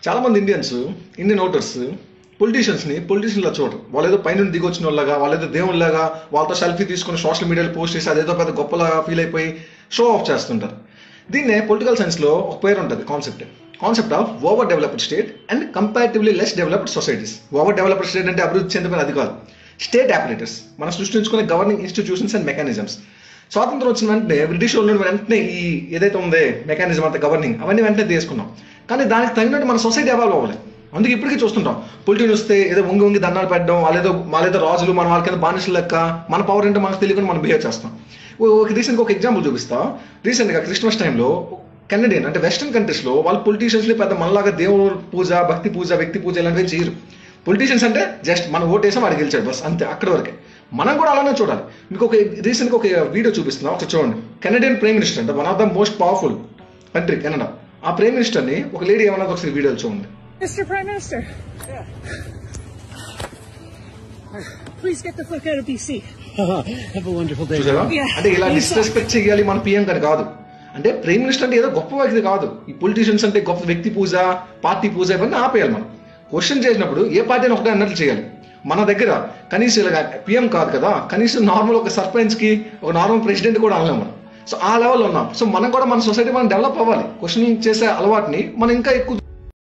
చాలా మంది Indian voters పొలిటీషియన్స్లా చూడరు. వాళ్ళేదో పైన దిగి వచ్చిన వాళ్ళగా, వాళ్ళేదో దేవుళ్ళగా, వాళ్ళతో సెల్ఫీ తీసుకుని సోషల్ మీడియాలో పోస్ట్ చేసి అదేదో పెద్ద గొప్పలాగా ఫీల్ అయిపోయి షో ఆఫ్ చేస్తుంటారు. దీన్నే పొలిటికల్ సైన్స్లో ఒక పేరు ఉంటుంది, concept of over developed state and comparatively less developed societies. Over developed state అంటే అభివృద్ధి చెందిన అది కాదు, స్టేట్ అపరేటర్స్, మనం సృష్టించుకునే గవర్నింగ్ ఇన్స్టిట్యూషన్స్ అండ్ మెకానిజమ్స్. స్వాతంత్రం వచ్చిన వెంటనే బ్రిటిష్ వాళ్ళు వెంటనే ఈ ఏదైతే ఉందే మెకానిజం అంతా గవర్నింగ్ అవన్నీ వెంటనే తీసుకున్నాం. కానీ దానికి తగినట్టు మన సొసైటీ ఎవాల్వ్ అవ్వలేదు. అందుకే ఇప్పటికీ చూస్తుంటాం పొలిటీషియన్ వస్తే ఏదో వంగి దండాలు పెట్టడం, వాళ్ళేదో రాజులు, మన వాళ్ళకి బానిసలు లెక్క, మన పవర్ ఏంటో మనకు తెలియకుండా మనం బిహేవ్ చేస్తాం. రీసెంట్గా ఒక ఎగ్జాంపుల్ చూపిస్తా. రీసెంట్గా క్రిస్మస్ టైంలో కెనడియన్ అంటే వెస్టర్న్ కంట్రీస్లో వాళ్ళు పొలిటీషియన్స్ని పెద్ద మనలాగా దేవుడు పూజ, భక్తి పూజ, వ్యక్తి పూజ ఇలాంటివి చేయరు. పొలిటీషియన్స్ అంటే జస్ట్ మనం ఓటేసాం, వాడు గెలిచాడు, బస్ అంతే, అక్కడి వరకే. మనం కూడా అలానే చూడాలి. మీకు రీసెంట్గా ఒక వీడియో చూపిస్తున్నా, ఒకసారి చూడండి. కెనడియన్ ప్రైమ్ మినిస్టర్ అంటే one of the most powerful country Canada. ఆ ప్రైమ్ మినిస్టర్ని ఒక లేడీ ఏమన్నా ఒకసారి వీడియోలు చూడండి. Mr. Prime Minister. Yeah. Please get the fuck out of DC. Have a wonderful day. అంటే ఇలా డిస్రెస్పెక్ట్ చేయాలి మన పిఎం గారు కాదు. అంటే ప్రైమ్ మినిస్టర్ అంటే ఏదో గొప్ప వ్యక్తి కాదు. ఈ పొలిటీషియన్స్ అంటే గొప్ప వ్యక్తి పూజ, పార్టీ పూజ ఇవన్నీ ఆపేయాలి. మనం క్వశ్చన్ చేసినప్పుడు ఏ పార్టీ ఒకటే అన్నట్లు చేయాలి. మన దగ్గర కనీసం ఇలా పిఎం కాదు కదా, కనీసం నార్మల్ ఒక సర్పంచ్ కి, ఒక నార్మల్ ప్రెసిడెంట్ కూడా అనలేము మనం. సో ఆ లెవెల్లో ఉన్నాం. సో మనం కూడా మన సొసైటీ మనం డెవలప్ అవ్వాలి. క్వశ్చన్ చేసే అలవాటుని మనం ఇంకా ఎక్కువ